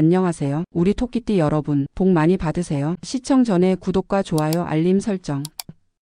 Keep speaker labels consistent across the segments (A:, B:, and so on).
A: 안녕하세요. 우리 토끼띠 여러분, 복 많이 받으세요. 시청 전에 구독과 좋아요, 알림 설정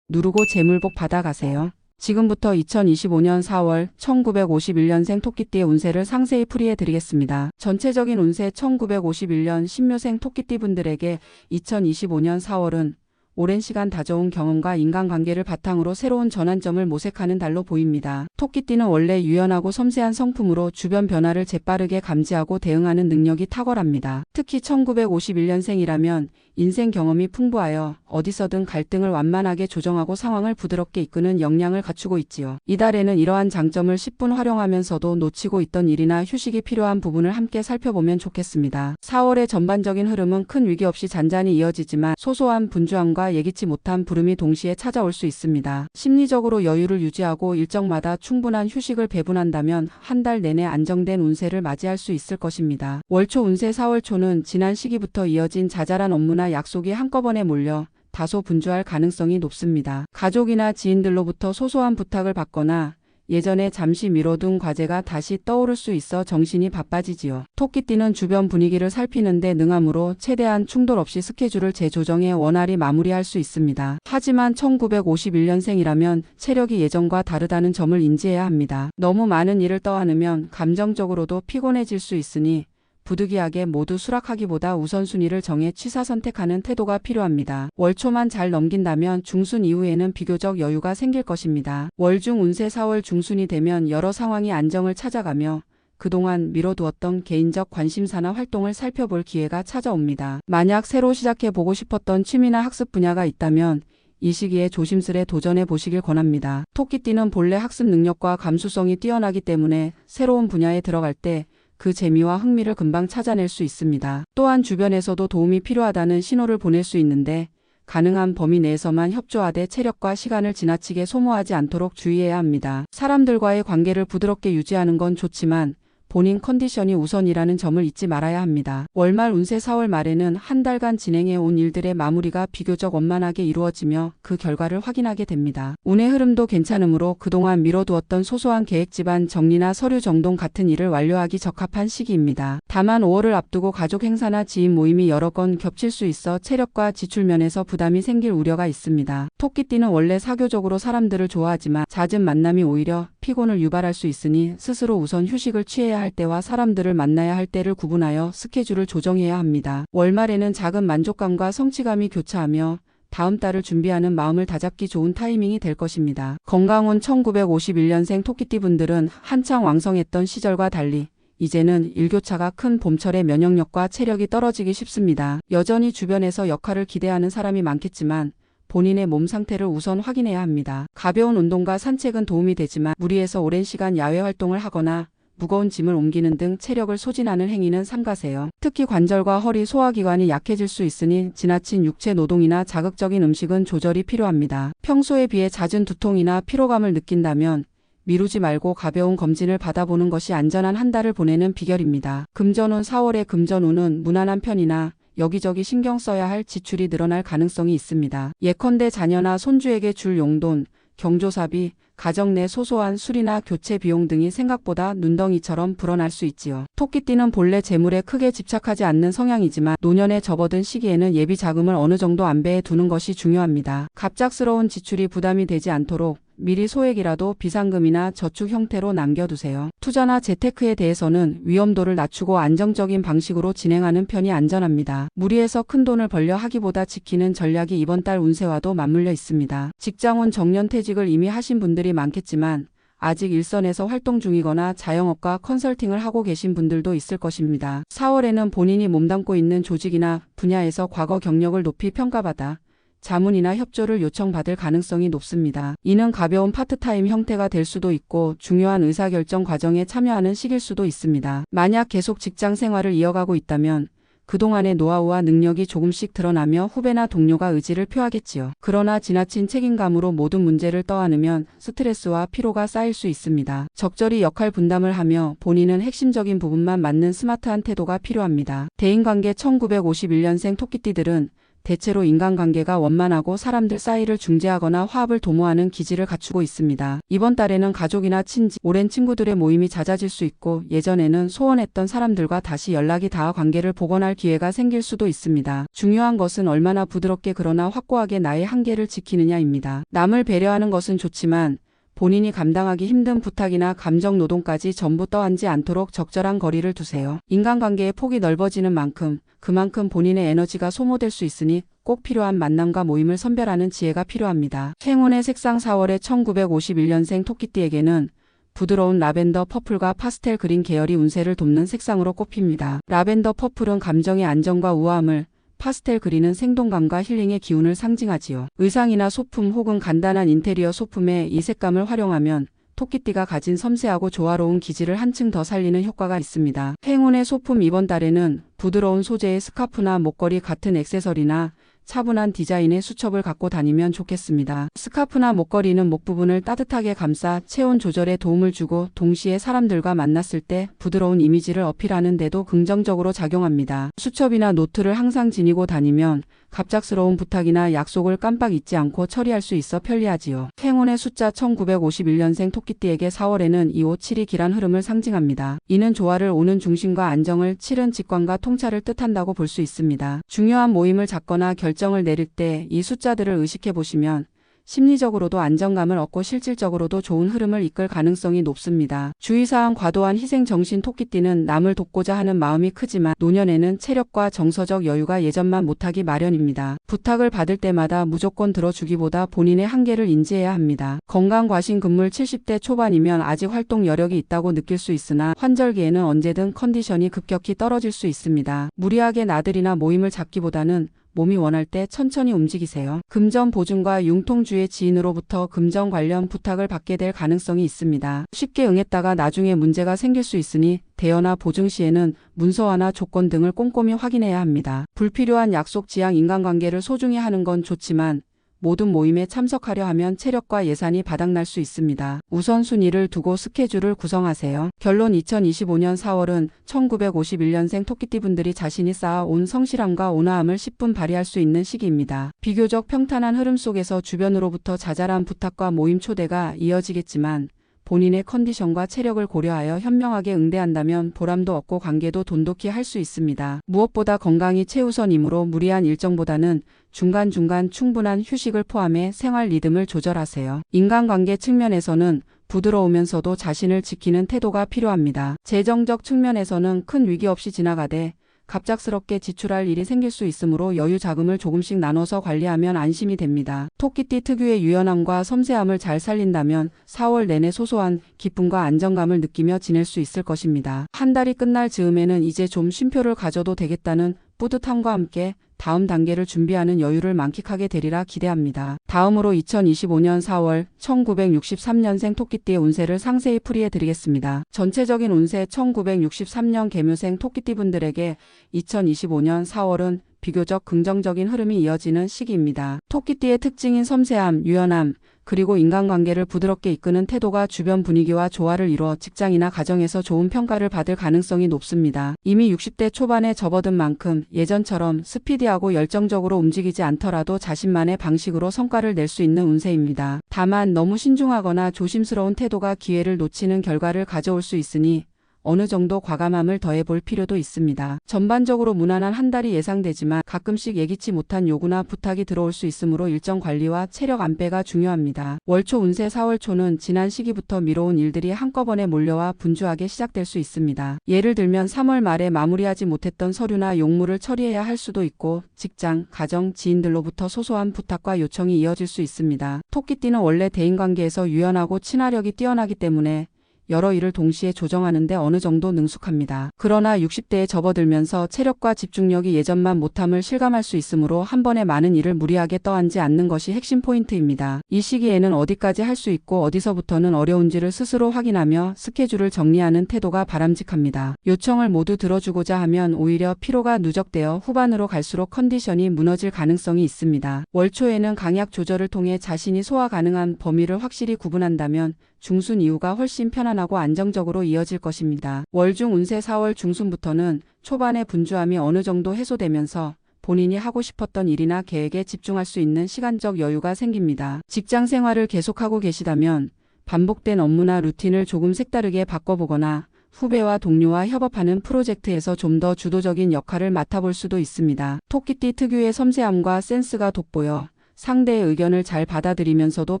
A: 누르고 재물복 받아가세요. 지금부터 2025년 4월 1951년생 토끼띠의 운세를 상세히 풀이해 드리겠습니다. 전체적인 운세 1951년 신묘생 토끼띠 분들에게 2025년 4월은 오랜 시간 다져온 경험과 인간관계를 바탕으로 새로운 전환점을 모색하는 달로 보입니다. 토끼띠는 원래 유연하고 섬세한 성품으로 주변 변화를 재빠르게 감지하고 대응하는 능력이 탁월합니다. 특히 1951년생이라면 인생 경험이 풍부하여 어디서든 갈등을 완만하게 조정하고 상황을 부드럽게 이끄는 역량을 갖추고 있지요. 이달에는 이러한 장점을 10분 활용하면서도 놓치고 있던 일이나 휴식이 필요한 부분을 함께 살펴보면 좋겠습니다. 4월의 전반적인 흐름은 큰 위기 없이 잔잔히 이어지지만 소소한 분주함과 예기치 못한 부름이 동시에 찾아올 수 있습니다. 심리적으로 여유를 유지하고 일정마다 충분한 휴식을 배분한다면 한 달 내내 안정된 운세를 맞이할 수 있을 것입니다. 월초 운세 4월 초는 지난 시기부터 이어진 자잘한 업무나 약속이 한꺼번에 몰려 다소 분주할 가능성이 높습니다. 가족이나 지인들로부터 소소한 부탁을 받거나 예전에 잠시 미뤄둔 과제가 다시 떠오를 수 있어 정신이 바빠지지요. 토끼띠는 주변 분위기를 살피는데 능하므로 최대한 충돌 없이 스케줄을 재조정해 원활히 마무리할 수 있습니다. 하지만 1951년생이라면 체력이 예전과 다르다는 점을 인지해야 합니다. 너무 많은 일을 떠안으면 감정적으로도 피곤해질 수 있으니 부득이하게 모두 수락하기보다 우선순위를 정해 취사 선택하는 태도가 필요합니다. 월초만 잘 넘긴다면 중순 이후에는 비교적 여유가 생길 것입니다. 월중 운세 4월 중순이 되면 여러 상황이 안정을 찾아가며 그동안 미뤄두었던 개인적 관심사나 활동을 살펴볼 기회가 찾아옵니다. 만약 새로 시작해보고 싶었던 취미나 학습 분야가 있다면 이 시기에 조심스레 도전해 보시길 권합니다. 토끼띠는 본래 학습 능력과 감수성이 뛰어나기 때문에 새로운 분야에 들어갈 때 그 재미와 흥미를 금방 찾아낼 수 있습니다. 또한 주변에서도 도움이 필요하다는 신호를 보낼 수 있는데 가능한 범위 내에서만 협조하되 체력과 시간을 지나치게 소모하지 않도록 주의해야 합니다. 사람들과의 관계를 부드럽게 유지하는 건 좋지만 본인 컨디션이 우선이라는 점을 잊지 말아야 합니다. 월말 운세 4월 말에는 한 달간 진행해 온 일들의 마무리가 비교적 원만하게 이루어지며 그 결과를 확인하게 됩니다. 운의 흐름도 괜찮으므로 그동안 미뤄두었던 소소한 계획 집안 정리나 서류 정돈 같은 일을 완료하기 적합한 시기입니다. 다만 5월을 앞두고 가족 행사나 지인 모임이 여러 건 겹칠 수 있어 체력과 지출 면에서 부담이 생길 우려가 있습니다. 토끼띠는 원래 사교적으로 사람들을 좋아하지만 잦은 만남이 오히려 피곤을 유발할 수 있으니 스스로 우선 휴식을 취해야 할 때와 사람들을 만나야 할 때를 구분하여 스케줄을 조정해야 합니다. 월말에는 작은 만족감과 성취감이 교차하며 다음 달을 준비하는 마음을 다잡기 좋은 타이밍이 될 것입니다. 건강운 1951년생 토끼띠 분들은 한창 왕성했던 시절과 달리 이제는 일교차가 큰 봄철의 면역력과 체력이 떨어지기 쉽습니다. 여전히 주변에서 역할을 기대하는 사람이 많겠지만 본인의 몸 상태를 우선 확인해야 합니다. 가벼운 운동과 산책은 도움이 되지만 무리해서 오랜 시간 야외 활동을 하거나 무거운 짐을 옮기는 등 체력을 소진하는 행위는 삼가세요. 특히 관절과 허리, 소화기관이 약해질 수 있으니 지나친 육체 노동이나 자극적인 음식은 조절이 필요합니다. 평소에 비해 잦은 두통이나 피로감을 느낀다면 미루지 말고 가벼운 검진을 받아보는 것이 안전한 한 달을 보내는 비결입니다. 금전운 4월의 금전운은 무난한 편이나 여기저기 신경 써야 할 지출이 늘어날 가능성이 있습니다. 예컨대 자녀나 손주에게 줄 용돈, 경조사비, 가정 내 소소한 수리나 교체 비용 등이 생각보다 눈덩이처럼 불어날 수 있지요. 토끼띠는 본래 재물에 크게 집착하지 않는 성향이지만 노년에 접어든 시기에는 예비 자금을 어느 정도 안배해 두는 것이 중요합니다. 갑작스러운 지출이 부담이 되지 않도록 미리 소액이라도 비상금이나 저축 형태로 남겨두세요. 투자나 재테크에 대해서는 위험도를 낮추고 안정적인 방식으로 진행하는 편이 안전합니다. 무리해서 큰 돈을 벌려 하기보다 지키는 전략이 이번 달 운세와도 맞물려 있습니다. 직장원 정년퇴직을 이미 하신 분들이 많겠지만 아직 일선에서 활동 중이거나 자영업과 컨설팅을 하고 계신 분들도 있을 것입니다. 4월에는 본인이 몸담고 있는 조직이나 분야에서 과거 경력을 높이 평가받아 자문이나 협조를 요청받을 가능성이 높습니다. 이는 가벼운 파트타임 형태가 될 수도 있고 중요한 의사결정 과정에 참여하는 시기일 수도 있습니다. 만약 계속 직장 생활을 이어가고 있다면 그동안의 노하우와 능력이 조금씩 드러나며 후배나 동료가 의지를 표하겠지요. 그러나 지나친 책임감으로 모든 문제를 떠안으면 스트레스와 피로가 쌓일 수 있습니다. 적절히 역할 분담을 하며 본인은 핵심적인 부분만 맡는 스마트한 태도가 필요합니다. 대인관계 1951년생 토끼띠들은 대체로 인간관계가 원만하고 사람들 사이를 중재하거나 화합을 도모하는 기질을 갖추고 있습니다. 이번 달에는 가족이나 친지, 오랜 친구들의 모임이 잦아질 수 있고 예전에는 소원했던 사람들과 다시 연락이 닿아 관계를 복원할 기회가 생길 수도 있습니다. 중요한 것은 얼마나 부드럽게 그러나 확고하게 나의 한계를 지키느냐입니다. 남을 배려하는 것은 좋지만 본인이 감당하기 힘든 부탁이나 감정 노동까지 전부 떠안지 않도록 적절한 거리를 두세요. 인간관계의 폭이 넓어지는 만큼 그만큼 본인의 에너지가 소모될 수 있으니 꼭 필요한 만남과 모임을 선별하는 지혜가 필요합니다. 행운의 색상 4월에 1951년생 토끼띠에게는 부드러운 라벤더 퍼플과 파스텔 그린 계열이 운세를 돕는 색상으로 꼽힙니다. 라벤더 퍼플은 감정의 안정과 우아함을, 파스텔 그린은 생동감과 힐링의 기운을 상징하지요. 의상이나 소품 혹은 간단한 인테리어 소품에 이 색감을 활용하면 토끼띠가 가진 섬세하고 조화로운 기질을 한층 더 살리는 효과가 있습니다. 행운의 소품 이번 달에는 부드러운 소재의 스카프나 목걸이 같은 액세서리나 차분한 디자인의 수첩을 갖고 다니면 좋겠습니다. 스카프나 목걸이는 목 부분을 따뜻하게 감싸 체온 조절에 도움을 주고 동시에 사람들과 만났을 때 부드러운 이미지를 어필하는 데도 긍정적으로 작용합니다. 수첩이나 노트를 항상 지니고 다니면 갑작스러운 부탁이나 약속을 깜빡 잊지 않고 처리할 수 있어 편리하지요. 행운의 숫자 1951년생 토끼띠에게 4월에는 2, 5, 7이 길한 흐름을 상징합니다. 이는 조화를 오는 중심과 안정을, 7은 직관과 통찰을 뜻한다고 볼 수 있습니다. 중요한 모임을 잡거나 결정을 내릴 때 이 숫자들을 의식해 보시면 심리적으로도 안정감을 얻고 실질적으로도 좋은 흐름을 이끌 가능성이 높습니다. 주의사항 과도한 희생정신 토끼띠는 남을 돕고자 하는 마음이 크지만 노년에는 체력과 정서적 여유가 예전만 못하기 마련입니다. 부탁을 받을 때마다 무조건 들어주기보다 본인의 한계를 인지해야 합니다. 건강 과신 금물 70대 초반이면 아직 활동 여력이 있다고 느낄 수 있으나 환절기에는 언제든 컨디션이 급격히 떨어질 수 있습니다. 무리하게 나들이나 모임을 잡기보다는 몸이 원할 때 천천히 움직이세요. 금전 보증과 융통주의 지인으로부터 금전 관련 부탁을 받게 될 가능성이 있습니다. 쉽게 응했다가 나중에 문제가 생길 수 있으니 대여나 보증 시에는 문서화나 조건 등을 꼼꼼히 확인해야 합니다. 불필요한 약속 지향 인간관계를 소중히 하는 건 좋지만 모든 모임에 참석하려 하면 체력과 예산이 바닥날 수 있습니다. 우선순위를 두고 스케줄을 구성하세요. 결론 2025년 4월은 1951년생 토끼띠 분들이 자신이 쌓아온 성실함과 온화함을 10분 발휘할 수 있는 시기입니다. 비교적 평탄한 흐름 속에서 주변으로부터 자잘한 부탁과 모임 초대가 이어지겠지만 본인의 컨디션과 체력을 고려하여 현명하게 응대한다면 보람도 얻고 관계도 돈독히 할 수 있습니다. 무엇보다 건강이 최우선이므로 무리한 일정보다는 중간중간 충분한 휴식을 포함해 생활 리듬을 조절하세요. 인간관계 측면에서는 부드러우면서도 자신을 지키는 태도가 필요합니다. 재정적 측면에서는 큰 위기 없이 지나가되 갑작스럽게 지출할 일이 생길 수 있으므로 여유 자금을 조금씩 나눠서 관리하면 안심이 됩니다. 토끼띠 특유의 유연함과 섬세함을 잘 살린다면 4월 내내 소소한 기쁨과 안정감을 느끼며 지낼 수 있을 것입니다. 한 달이 끝날 즈음에는 이제 좀 쉼표를 가져도 되겠다는 뿌듯함과 함께 다음 단계를 준비하는 여유를 만끽하게 되리라 기대합니다. 다음으로 2025년 4월 1963년생 토끼띠의 운세를 상세히 풀이해 드리겠습니다. 전체적인 운세 1963년 개묘생 토끼띠 분들에게 2025년 4월은 비교적 긍정적인 흐름이 이어지는 시기입니다. 토끼띠의 특징인 섬세함, 유연함, 그리고 인간관계를 부드럽게 이끄는 태도가 주변 분위기와 조화를 이루어 직장이나 가정에서 좋은 평가를 받을 가능성이 높습니다. 이미 60대 초반에 접어든 만큼 예전처럼 스피디하고 열정적으로 움직이지 않더라도 자신만의 방식으로 성과를 낼 수 있는 운세입니다. 다만 너무 신중하거나 조심스러운 태도가 기회를 놓치는 결과를 가져올 수 있으니 어느 정도 과감함을 더해볼 필요도 있습니다. 전반적으로 무난한 한 달이 예상되지만 가끔씩 예기치 못한 요구나 부탁이 들어올 수 있으므로 일정 관리와 체력 안배가 중요합니다. 월초 운세 4월 초는 지난 시기부터 미뤄온 일들이 한꺼번에 몰려와 분주하게 시작될 수 있습니다. 예를 들면 3월 말에 마무리하지 못했던 서류나 용무를 처리해야 할 수도 있고 직장, 가정, 지인들로부터 소소한 부탁과 요청이 이어질 수 있습니다. 토끼띠는 원래 대인관계에서 유연하고 친화력이 뛰어나기 때문에 여러 일을 동시에 조정하는 데 어느 정도 능숙합니다. 그러나 60대에 접어들면서 체력과 집중력이 예전만 못함을 실감할 수 있으므로 한 번에 많은 일을 무리하게 떠안지 않는 것이 핵심 포인트입니다. 이 시기에는 어디까지 할 수 있고 어디서부터는 어려운지를 스스로 확인하며 스케줄을 정리하는 태도가 바람직합니다. 요청을 모두 들어주고자 하면 오히려 피로가 누적되어 후반으로 갈수록 컨디션이 무너질 가능성이 있습니다. 월초에는 강약 조절을 통해 자신이 소화 가능한 범위를 확실히 구분한다면 중순 이후가 훨씬 편안하고 안정적으로 이어질 것입니다. 월중 운세 4월 중순부터는 초반의 분주함이 어느 정도 해소되면서 본인이 하고 싶었던 일이나 계획에 집중할 수 있는 시간적 여유가 생깁니다. 직장 생활을 계속하고 계시다면 반복된 업무나 루틴을 조금 색다르게 바꿔보거나 후배와 동료와 협업하는 프로젝트에서 좀 더 주도적인 역할을 맡아볼 수도 있습니다. 토끼띠 특유의 섬세함과 센스가 돋보여 상대의 의견을 잘 받아들이면서도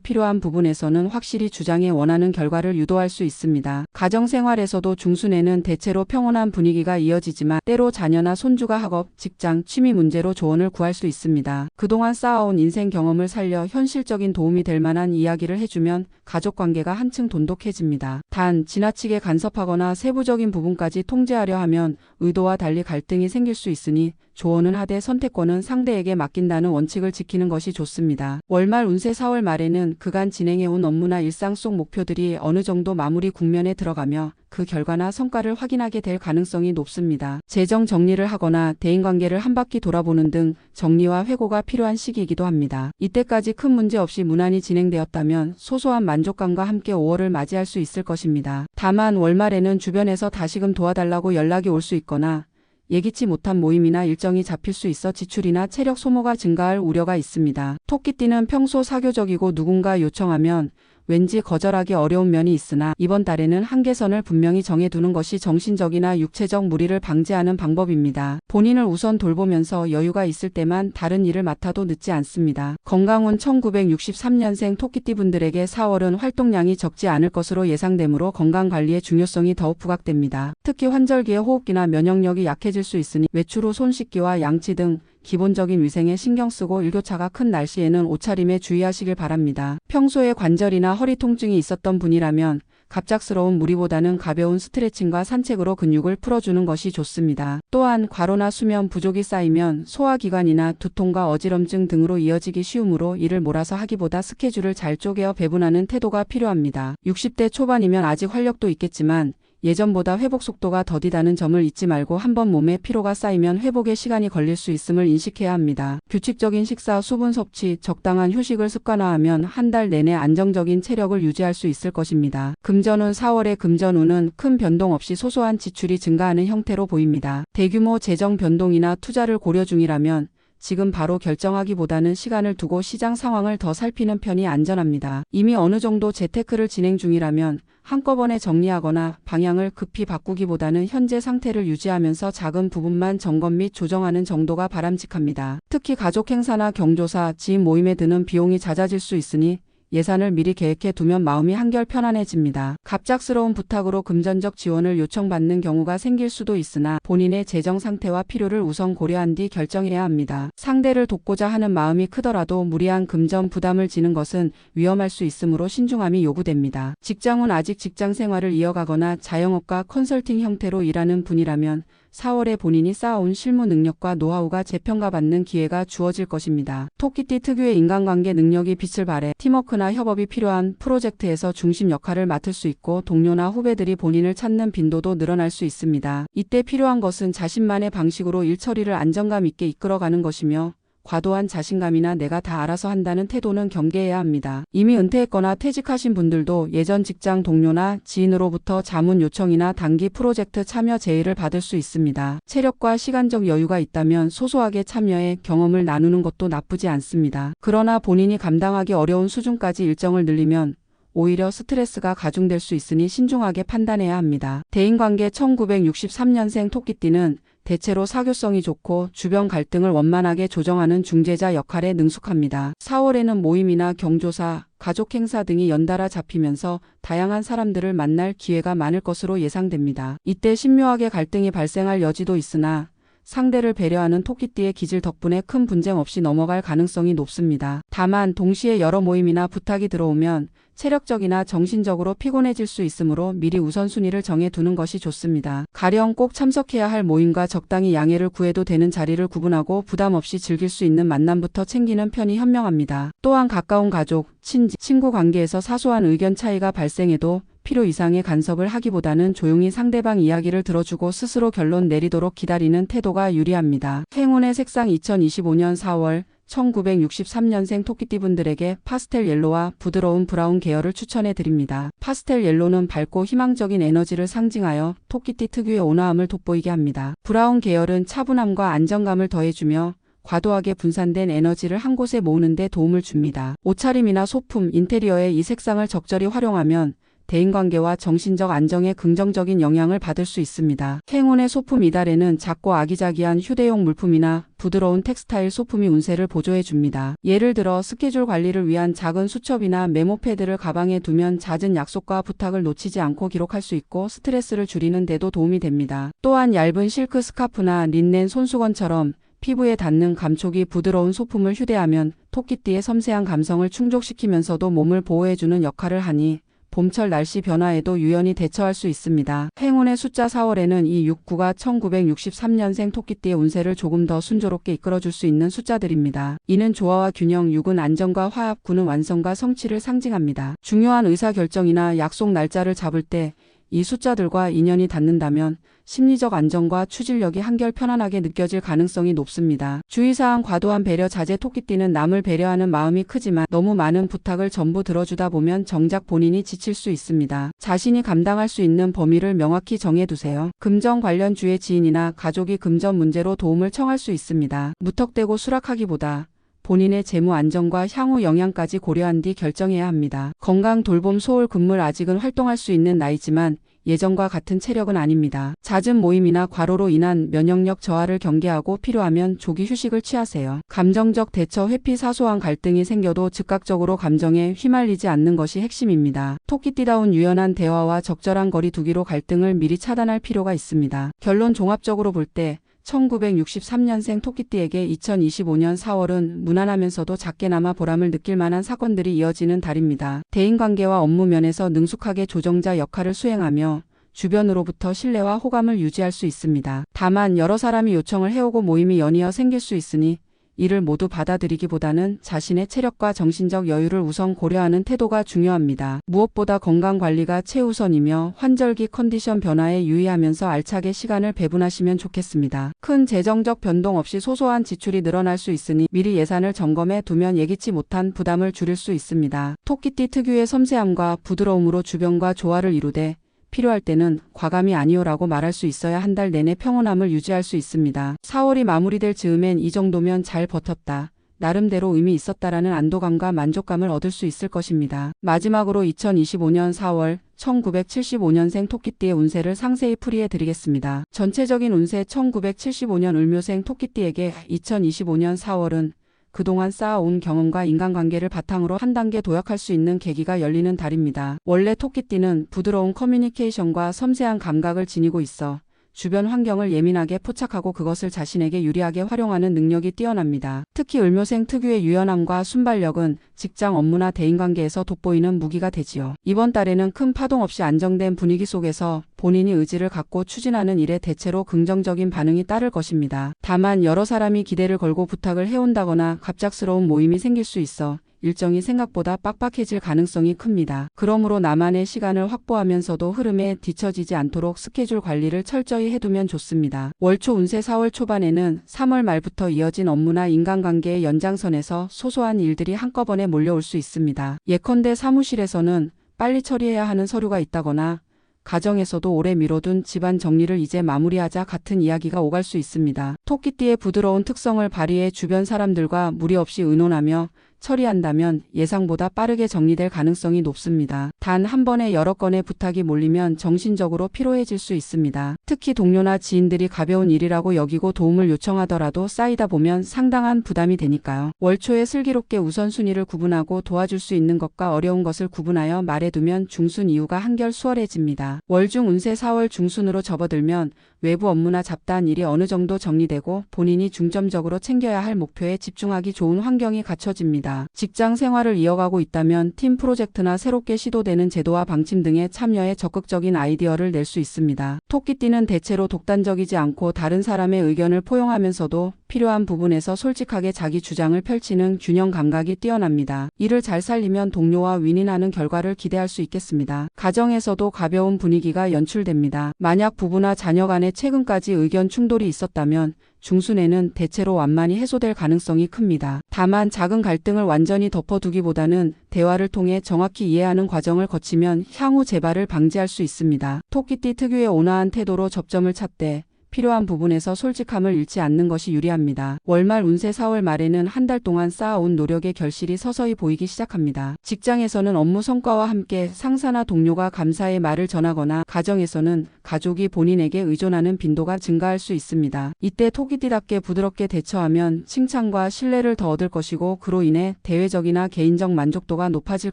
A: 필요한 부분에서는 확실히 주장에 원하는 결과를 유도할 수 있습니다. 가정생활에서도 중순에는 대체로 평온한 분위기가 이어지지만 때로 자녀나 손주가 학업, 직장, 취미 문제로 조언을 구할 수 있습니다. 그동안 쌓아온 인생 경험을 살려 현실적인 도움이 될 만한 이야기를 해주면 가족관계가 한층 돈독해집니다. 단, 지나치게 간섭하거나 세부적인 부분까지 통제하려 하면 의도와 달리 갈등이 생길 수 있으니 조언은 하되 선택권은 상대에게 맡긴다는 원칙을 지키는 것이 좋습니다. 월말 운세 4월 말에는 그간 진행해온 업무나 일상 속 목표들이 어느 정도 마무리 국면에 들어가며 그 결과나 성과를 확인하게 될 가능성이 높습니다. 재정 정리를 하거나 대인관계를 한 바퀴 돌아보는 등 정리와 회고가 필요한 시기이기도 합니다. 이때까지 큰 문제 없이 무난히 진행되었다면 소소한 만족감과 함께 5월을 맞이할 수 있을 것입니다. 다만 월말에는 주변에서 다시금 도와달라고 연락이 올 수 있거나 예기치 못한 모임이나 일정이 잡힐 수 있어 지출이나 체력 소모가 증가할 우려가 있습니다. 토끼띠는 평소 사교적이고 누군가 요청하면 왠지 거절하기 어려운 면이 있으나 이번 달에는 한계선을 분명히 정해두는 것이 정신적이나 육체적 무리를 방지하는 방법입니다. 본인을 우선 돌보면서 여유가 있을 때만 다른 일을 맡아도 늦지 않습니다. 건강운 1963년생 토끼띠 분들에게 4월은 활동량이 적지 않을 것으로 예상되므로 건강관리의 중요성이 더욱 부각됩니다. 특히 환절기에 호흡기나 면역력이 약해질 수 있으니 외출 후 손 씻기와 양치 등 기본적인 위생에 신경 쓰고 일교차가 큰 날씨에는 옷차림에 주의하시길 바랍니다. 평소에 관절이나 허리 통증이 있었던 분이라면 갑작스러운 무리보다는 가벼운 스트레칭과 산책으로 근육을 풀어주는 것이 좋습니다. 또한 과로나 수면 부족이 쌓이면 소화기관이나 두통과 어지럼증 등으로 이어지기 쉬우므로 이를 몰아서 하기보다 스케줄을 잘 쪼개어 배분하는 태도가 필요합니다. 60대 초반이면 아직 활력도 있겠지만 예전보다 회복 속도가 더디다는 점을 잊지 말고 한번 몸에 피로가 쌓이면 회복에 시간이 걸릴 수 있음을 인식해야 합니다. 규칙적인 식사, 수분 섭취, 적당한 휴식을 습관화하면 한 달 내내 안정적인 체력을 유지할 수 있을 것입니다. 금전운 4월의 금전운은 큰 변동 없이 소소한 지출이 증가하는 형태로 보입니다. 대규모 재정 변동이나 투자를 고려 중이라면 지금 바로 결정하기보다는 시간을 두고 시장 상황을 더 살피는 편이 안전합니다. 이미 어느 정도 재테크를 진행 중이라면 한꺼번에 정리하거나 방향을 급히 바꾸기보다는 현재 상태를 유지하면서 작은 부분만 점검 및 조정하는 정도가 바람직합니다. 특히 가족 행사나 경조사, 지인 모임에 드는 비용이 잦아질 수 있으니 예산을 미리 계획해 두면 마음이 한결 편안해집니다. 갑작스러운 부탁으로 금전적 지원을 요청받는 경우가 생길 수도 있으나 본인의 재정 상태와 필요를 우선 고려한 뒤 결정해야 합니다. 상대를 돕고자 하는 마음이 크더라도 무리한 금전 부담을 지는 것은 위험할 수 있으므로 신중함이 요구됩니다. 직장은 아직 직장 생활을 이어가거나 자영업과 컨설팅 형태로 일하는 분이라면 4월에 본인이 쌓아온 실무 능력과 노하우가 재평가받는 기회가 주어질 것입니다. 토끼띠 특유의 인간관계 능력이 빛을 발해 팀워크나 협업이 필요한 프로젝트에서 중심 역할을 맡을 수 있고 동료나 후배들이 본인을 찾는 빈도도 늘어날 수 있습니다. 이때 필요한 것은 자신만의 방식으로 일 처리를 안정감 있게 이끌어가는 것이며 과도한 자신감이나 내가 다 알아서 한다는 태도는 경계해야 합니다. 이미 은퇴했거나 퇴직하신 분들도 예전 직장 동료나 지인으로부터 자문 요청이나 단기 프로젝트 참여 제의를 받을 수 있습니다. 체력과 시간적 여유가 있다면 소소하게 참여해 경험을 나누는 것도 나쁘지 않습니다. 그러나 본인이 감당하기 어려운 수준까지 일정을 늘리면 오히려 스트레스가 가중될 수 있으니 신중하게 판단해야 합니다. 대인관계 1963년생 토끼띠는 대체로 사교성이 좋고 주변 갈등을 원만하게 조정하는 중재자 역할에 능숙합니다. 4월에는 모임이나 경조사, 가족 행사 등이 연달아 잡히면서 다양한 사람들을 만날 기회가 많을 것으로 예상됩니다. 이때 신묘하게 갈등이 발생할 여지도 있으나 상대를 배려하는 토끼띠의 기질 덕분에 큰 분쟁 없이 넘어갈 가능성이 높습니다. 다만 동시에 여러 모임이나 부탁이 들어오면 체력적이나 정신적으로 피곤해질 수 있으므로 미리 우선순위를 정해두는 것이 좋습니다. 가령 꼭 참석해야 할 모임과 적당히 양해를 구해도 되는 자리를 구분하고 부담 없이 즐길 수 있는 만남부터 챙기는 편이 현명합니다. 또한 가까운 가족, 친지, 친구 관계에서 사소한 의견 차이가 발생해도 필요 이상의 간섭을 하기보다는 조용히 상대방 이야기를 들어주고 스스로 결론 내리도록 기다리는 태도가 유리합니다. 행운의 색상 2025년 4월 1963년생 토끼띠 분들에게 파스텔 옐로와 부드러운 브라운 계열을 추천해 드립니다. 파스텔 옐로는 밝고 희망적인 에너지를 상징하여 토끼띠 특유의 온화함을 돋보이게 합니다. 브라운 계열은 차분함과 안정감을 더해주며 과도하게 분산된 에너지를 한 곳에 모으는 데 도움을 줍니다. 옷차림이나 소품, 인테리어에 이 색상을 적절히 활용하면 대인관계와 정신적 안정에 긍정적인 영향을 받을 수 있습니다. 행운의 소품 이달에는 작고 아기자기한 휴대용 물품이나 부드러운 텍스타일 소품이 운세를 보조해 줍니다. 예를 들어 스케줄 관리를 위한 작은 수첩이나 메모 패드를 가방에 두면 잦은 약속과 부탁을 놓치지 않고 기록할 수 있고 스트레스를 줄이는 데도 도움이 됩니다. 또한 얇은 실크 스카프나 린넨 손수건처럼 피부에 닿는 감촉이 부드러운 소품을 휴대하면 토끼띠의 섬세한 감성을 충족시키면서도 몸을 보호해주는 역할을 하니 봄철 날씨 변화에도 유연히 대처할 수 있습니다. 행운의 숫자 4월에는 이 69가 1963년생 토끼띠의 운세를 조금 더 순조롭게 이끌어줄 수 있는 숫자들입니다. 이는 조화와 균형, 6은 안정과 화합, 9는 완성과 성취를 상징합니다. 중요한 의사결정이나 약속 날짜를 잡을 때 이 숫자들과 인연이 닿는다면 심리적 안정과 추진력이 한결 편안하게 느껴질 가능성이 높습니다. 주의사항 과도한 배려 자제 토끼띠는 남을 배려하는 마음이 크지만 너무 많은 부탁을 전부 들어주다 보면 정작 본인이 지칠 수 있습니다. 자신이 감당할 수 있는 범위를 명확히 정해두세요. 금전 관련 주의 지인이나 가족이 금전 문제로 도움을 청할 수 있습니다. 무턱대고 수락하기보다 본인의 재무 안정과 향후 영향까지 고려한 뒤 결정해야 합니다. 건강 돌봄 소홀 금물 아직은 활동할 수 있는 나이지만 예전과 같은 체력은 아닙니다. 잦은 모임이나 과로로 인한 면역력 저하를 경계하고 필요하면 조기 휴식을 취하세요. 감정적 대처 회피 사소한 갈등이 생겨도 즉각적으로 감정에 휘말리지 않는 것이 핵심입니다. 토끼띠다운 유연한 대화와 적절한 거리 두기로 갈등을 미리 차단할 필요가 있습니다. 결론 종합적으로 볼 때 1963년생 토끼띠에게 2025년 4월은 무난하면서도 작게나마 보람을 느낄 만한 사건들이 이어지는 달입니다. 대인관계와 업무 면에서 능숙하게 조정자 역할을 수행하며 주변으로부터 신뢰와 호감을 유지할 수 있습니다. 다만 여러 사람이 요청을 해오고 모임이 연이어 생길 수 있으니 이를 모두 받아들이기보다는 자신의 체력과 정신적 여유를 우선 고려하는 태도가 중요합니다. 무엇보다 건강관리가 최우선이며 환절기 컨디션 변화에 유의하면서 알차게 시간을 배분하시면 좋겠습니다. 큰 재정적 변동 없이 소소한 지출이 늘어날 수 있으니 미리 예산을 점검해 두면 예기치 못한 부담을 줄일 수 있습니다. 토끼띠 특유의 섬세함과 부드러움으로 주변과 조화를 이루되 필요할 때는 과감히 아니요라고 말할 수 있어야 한 달 내내 평온함을 유지할 수 있습니다. 4월이 마무리될 즈음엔 이 정도면 잘 버텼다. 나름대로 의미 있었다라는 안도감과 만족감을 얻을 수 있을 것입니다. 마지막으로 2025년 4월 1975년생 토끼띠의 운세를 상세히 풀이해 드리겠습니다. 전체적인 운세 1975년 을묘생 토끼띠에게 2025년 4월은 그동안 쌓아온 경험과 인간관계를 바탕으로 한 단계 도약할 수 있는 계기가 열리는 달입니다. 원래 토끼띠는 부드러운 커뮤니케이션과 섬세한 감각을 지니고 있어 주변 환경을 예민하게 포착하고 그것을 자신에게 유리하게 활용하는 능력이 뛰어납니다. 특히 을묘생 특유의 유연함과 순발력은 직장 업무나 대인관계에서 돋보이는 무기가 되지요. 이번 달에는 큰 파동 없이 안정된 분위기 속에서 본인이 의지를 갖고 추진하는 일에 대체로 긍정적인 반응이 따를 것입니다. 다만 여러 사람이 기대를 걸고 부탁을 해온다거나 갑작스러운 모임이 생길 수 있어 일정이 생각보다 빡빡해질 가능성이 큽니다. 그러므로 나만의 시간을 확보하면서도 흐름에 뒤처지지 않도록 스케줄 관리를 철저히 해두면 좋습니다. 월초 운세 4월 초반에는 3월 말부터 이어진 업무나 인간관계의 연장선에서 소소한 일들이 한꺼번에 몰려올 수 있습니다. 예컨대 사무실에서는 빨리 처리해야 하는 서류가 있다거나 가정에서도 오래 미뤄둔 집안 정리를 이제 마무리하자 같은 이야기가 오갈 수 있습니다. 토끼띠의 부드러운 특성을 발휘해 주변 사람들과 무리 없이 의논하며 처리한다면 예상보다 빠르게 정리될 가능성이 높습니다. 단 한 번에 여러 건의 부탁이 몰리면 정신적으로 피로해질 수 있습니다. 특히 동료나 지인들이 가벼운 일이라고 여기고 도움을 요청하더라도 쌓이다 보면 상당한 부담이 되니까요. 월초에 슬기롭게 우선순위를 구분하고 도와줄 수 있는 것과 어려운 것을 구분하여 말해두면 중순 이후가 한결 수월해집니다. 월중 운세 4월 중순으로 접어들면 외부 업무나 잡다한 일이 어느 정도 정리되고 본인이 중점적으로 챙겨야 할 목표에 집중하기 좋은 환경이 갖춰집니다. 직장 생활을 이어가고 있다면 팀 프로젝트나 새롭게 시도되는 제도와 방침 등에 참여해 적극적인 아이디어를 낼 수 있습니다. 토끼띠는 대체로 독단적이지 않고 다른 사람의 의견을 포용하면서도 필요한 부분에서 솔직하게 자기 주장을 펼치는 균형 감각이 뛰어납니다. 이를 잘 살리면 동료와 윈윈하는 결과를 기대할 수 있겠습니다. 가정에서도 가벼운 분위기가 연출됩니다. 만약 부부나 자녀 간에 최근까지 의견 충돌이 있었다면 중순에는 대체로 완만히 해소될 가능성이 큽니다. 다만 작은 갈등을 완전히 덮어두기보다는 대화를 통해 정확히 이해하는 과정을 거치면 향후 재발을 방지할 수 있습니다. 토끼띠 특유의 온화한 태도로 접점을 찾되 필요한 부분에서 솔직함을 잃지 않는 것이 유리합니다. 월말 운세 4월 말에는 한 달 동안 쌓아온 노력의 결실이 서서히 보이기 시작합니다. 직장에서는 업무 성과와 함께 상사나 동료가 감사의 말을 전하거나 가정에서는 가족이 본인에게 의존하는 빈도가 증가할 수 있습니다. 이때 토끼띠답게 부드럽게 대처하면 칭찬과 신뢰를 더 얻을 것이고 그로 인해 대외적이나 개인적 만족도가 높아질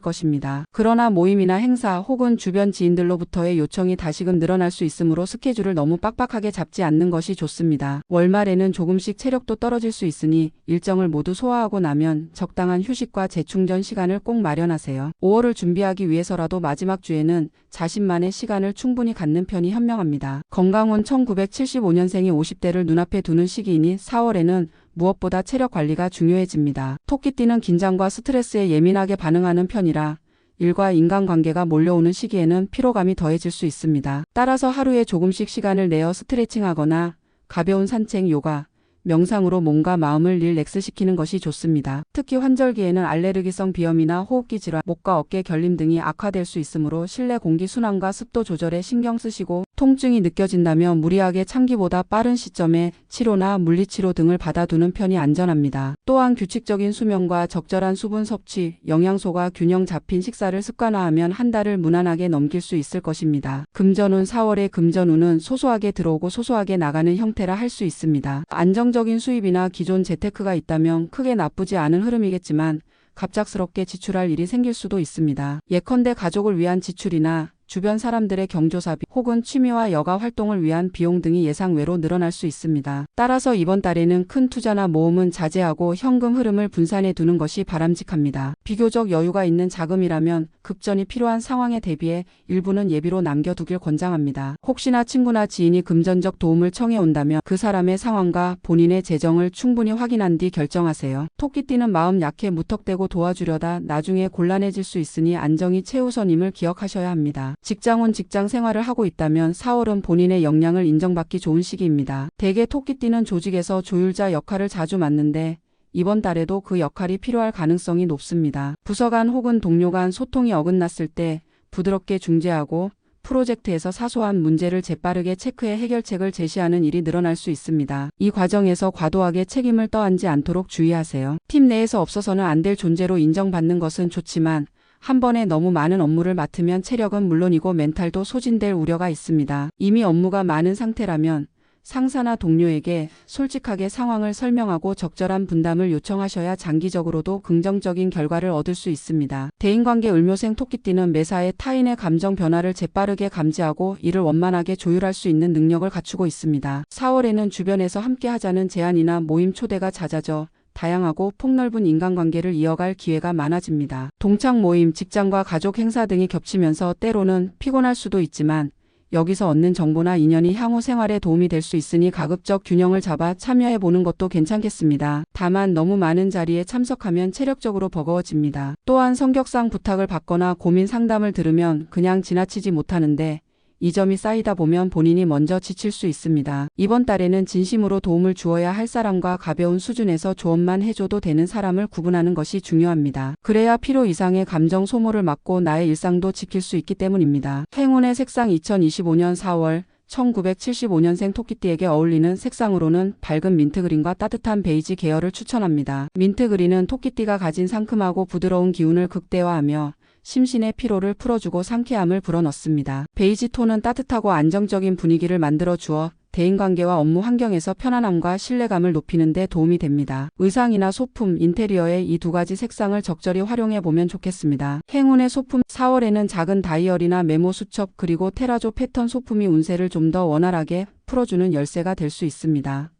A: 것입니다. 그러나 모임이나 행사 혹은 주변 지인들로부터의 요청이 다시금 늘어날 수 있으므로 스케줄을 너무 빡빡하게 잡지 않는 것이 좋습니다. 월말에는 조금씩 체력도 떨어질 수 있으니 일정을 모두 소화하고 나면 적당한 휴식과 재충전 시간을 꼭 마련하세요. 5월을 준비하기 위해서라도 마지막 주에는 자신만의 시간을 충분히 갖는 편이 현명합니다. 건강운 1975년생이 50대를 눈앞에 두는 시기이니 4월에는 무엇보다 체력 관리가 중요해집니다. 토끼띠는 긴장과 스트레스에 예민하게 반응하는 편이라 일과 인간관계가 몰려오는 시기에는 피로감이 더해질 수 있습니다. 따라서 하루에 조금씩 시간을 내어 스트레칭하거나 가벼운 산책, 요가, 명상으로 몸과 마음을 릴렉스시키는 것이 좋습니다. 특히 환절기에는 알레르기성 비염이나 호흡기 질환, 목과 어깨 결림 등이 악화될 수 있으므로 실내 공기 순환과 습도 조절에 신경 쓰시고 통증이 느껴진다면 무리하게 참기보다 빠른 시점에 치료나 물리치료 등을 받아두는 편이 안전합니다. 또한 규칙적인 수면과 적절한 수분 섭취, 영양소가 균형 잡힌 식사를 습관화하면 한 달을 무난하게 넘길 수 있을 것입니다. 금전운 4월의 금전운은 소소하게 들어오고 소소하게 나가는 형태라 할 수 있습니다. 안정적인 수입이나 기존 재테크가 있다면 크게 나쁘지 않은 흐름이겠지만 갑작스럽게 지출할 일이 생길 수도 있습니다. 예컨대 가족을 위한 지출이나 주변 사람들의 경조사비 혹은 취미와 여가 활동을 위한 비용 등이 예상외로 늘어날 수 있습니다. 따라서 이번 달에는 큰 투자나 모험은 자제하고 현금 흐름을 분산해 두는 것이 바람직합니다. 비교적 여유가 있는 자금이라면 급전이 필요한 상황에 대비해 일부는 예비로 남겨두길 권장합니다. 혹시나 친구나 지인이 금전적 도움을 청해 온다면 그 사람의 상황과 본인의 재정을 충분히 확인한 뒤 결정하세요. 토끼띠는 마음 약해 무턱대고 도와주려다 나중에 곤란해질 수 있으니 안정이 최우선임을 기억하셔야 합니다. 직장운 직장 생활을 하고 있다면 4월은 본인의 역량을 인정받기 좋은 시기입니다. 대개 토끼띠는 조직에서 조율자 역할을 자주 맡는데 이번 달에도 그 역할이 필요할 가능성이 높습니다. 부서 간 혹은 동료 간 소통이 어긋났을 때 부드럽게 중재하고 프로젝트에서 사소한 문제를 재빠르게 체크해 해결책을 제시하는 일이 늘어날 수 있습니다. 이 과정에서 과도하게 책임을 떠안지 않도록 주의하세요. 팀 내에서 없어서는 안 될 존재로 인정받는 것은 좋지만 한 번에 너무 많은 업무를 맡으면 체력은 물론이고 멘탈도 소진될 우려가 있습니다. 이미 업무가 많은 상태라면 상사나 동료에게 솔직하게 상황을 설명하고 적절한 분담을 요청하셔야 장기적으로도 긍정적인 결과를 얻을 수 있습니다. 대인관계 을묘생 토끼띠는 매사에 타인의 감정 변화를 재빠르게 감지하고 이를 원만하게 조율할 수 있는 능력을 갖추고 있습니다. 4월에는 주변에서 함께 하자는 제안이나 모임 초대가 잦아져 다양하고 폭넓은 인간관계를 이어갈 기회가 많아집니다. 동창 모임, 직장과 가족 행사 등이 겹치면서 때로는 피곤할 수도 있지만 여기서 얻는 정보나 인연이 향후 생활에 도움이 될 수 있으니 가급적 균형을 잡아 참여해보는 것도 괜찮겠습니다. 다만 너무 많은 자리에 참석하면 체력적으로 버거워집니다. 또한 성격상 부탁을 받거나 고민 상담을 들으면 그냥 지나치지 못하는데 이 점이 쌓이다 보면 본인이 먼저 지칠 수 있습니다. 이번 달에는 진심으로 도움을 주어야 할 사람과 가벼운 수준에서 조언만 해줘도 되는 사람을 구분하는 것이 중요합니다. 그래야 필요 이상의 감정 소모를 막고 나의 일상도 지킬 수 있기 때문입니다. 행운의 색상 2025년 4월 1975년생 토끼띠에게 어울리는 색상으로는 밝은 민트그린과 따뜻한 베이지 계열을 추천합니다. 민트그린은 토끼띠가 가진 상큼하고 부드러운 기운을 극대화하며 심신의 피로를 풀어주고 상쾌함을 불어넣습니다. 베이지 톤은 따뜻하고 안정적인 분위기를 만들어주어 대인관계와 업무 환경에서 편안함과 신뢰감을 높이는 데 도움이 됩니다. 의상이나 소품, 인테리어에 이 두 가지 색상을 적절히 활용해 보면 좋겠습니다. 행운의 소품 4월에는 작은 다이어리나 메모 수첩 그리고 테라조 패턴 소품이 운세를 좀 더 원활하게 풀어주는 열쇠가 될 수 있습니다.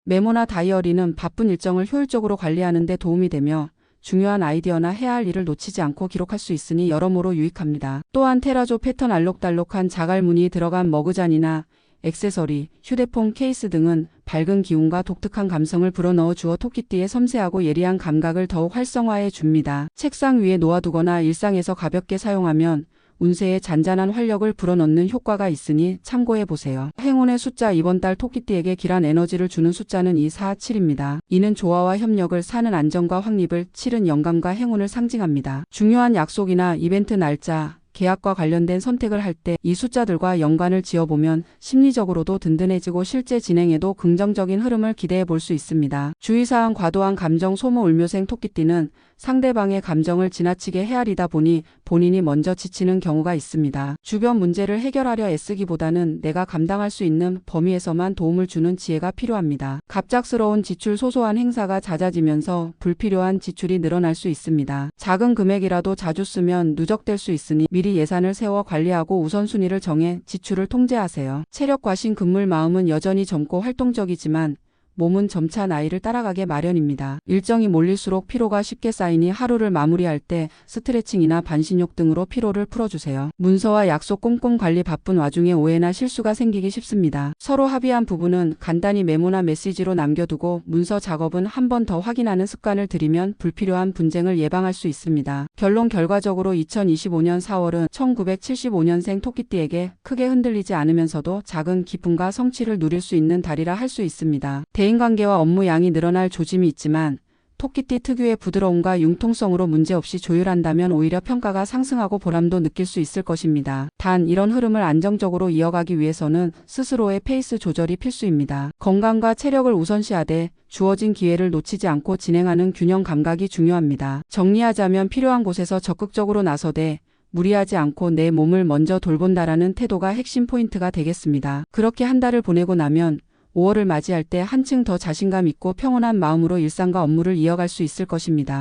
A: 메모나 다이어리는 바쁜 일정을 효율적으로 관리하는 데 도움이 되며 중요한 아이디어나 해야 할 일을 놓치지 않고 기록할 수 있으니 여러모로 유익합니다. 또한 테라조 패턴 알록달록한 자갈 무늬 들어간 머그잔이나 액세서리, 휴대폰 케이스 등은 밝은 기운과 독특한 감성을 불어넣어 주어 토끼띠의 섬세하고 예리한 감각을 더욱 활성화해 줍니다. 책상 위에 놓아두거나 일상에서 가볍게 사용하면 운세에 잔잔한 활력을 불어넣는 효과가 있으니 참고해보세요. 행운의 숫자 이번 달 토끼띠에게 길한 에너지를 주는 숫자는 2, 4, 7입니다. 2는 조화와 협력을, 4는 안정과 확립을, 7은 영감과 행운을 상징합니다. 중요한 약속이나 이벤트 날짜, 계약과 관련된 선택을 할 때 이 숫자들과 연관을 지어보면 심리적으로도 든든해지고 실제 진행에도 긍정적인 흐름을 기대해 볼 수 있습니다. 주의사항 과도한 감정 소모 을묘생 토끼띠는 상대방의 감정을 지나치게 헤아리다 보니 본인이 먼저 지치는 경우가 있습니다. 주변 문제를 해결하려 애쓰기보다는 내가 감당할 수 있는 범위에서만 도움을 주는 지혜가 필요합니다. 갑작스러운 지출 소소한 행사가 잦아지면서 불필요한 지출이 늘어날 수 있습니다. 작은 금액이라도 자주 쓰면 누적될 수 있으니 미리 예산을 세워 관리하고 우선순위를 정해 지출을 통제하세요. 체력 과신 금물 마음은 여전히 젊고 활동적이지만 몸은 점차 나이를 따라가게 마련입니다. 일정이 몰릴수록 피로가 쉽게 쌓이니 하루를 마무리할 때 스트레칭이나 반신욕 등으로 피로를 풀어주세요. 문서와 약속 꼼꼼 관리 바쁜 와중에 오해나 실수가 생기기 쉽습니다. 서로 합의한 부분은 간단히 메모나 메시지로 남겨두고 문서 작업은 한 번 더 확인하는 습관을 들이면 불필요한 분쟁을 예방할 수 있습니다. 결론 결과적으로 2025년 4월은 1975년생 토끼띠에게 크게 흔들리지 않으면서도 작은 기쁨과 성취를 누릴 수 있는 달이라 할 수 있습니다. 대인관계와 업무 양이 늘어날 조짐이 있지만 토끼띠 특유의 부드러움과 융통성으로 문제없이 조율한다면 오히려 평가가 상승하고 보람도 느낄 수 있을 것입니다. 단 이런 흐름을 안정적으로 이어가기 위해서는 스스로의 페이스 조절이 필수입니다. 건강과 체력을 우선시하되 주어진 기회를 놓치지 않고 진행하는 균형 감각이 중요합니다. 정리하자면 필요한 곳에서 적극적으로 나서되 무리하지 않고 내 몸을 먼저 돌본다라는 태도가 핵심 포인트가 되겠습니다. 그렇게 한 달을 보내고 나면 5월을 맞이할 때 한층 더 자신감 있고 평온한 마음으로 일상과 업무를 이어갈 수 있을 것입니다.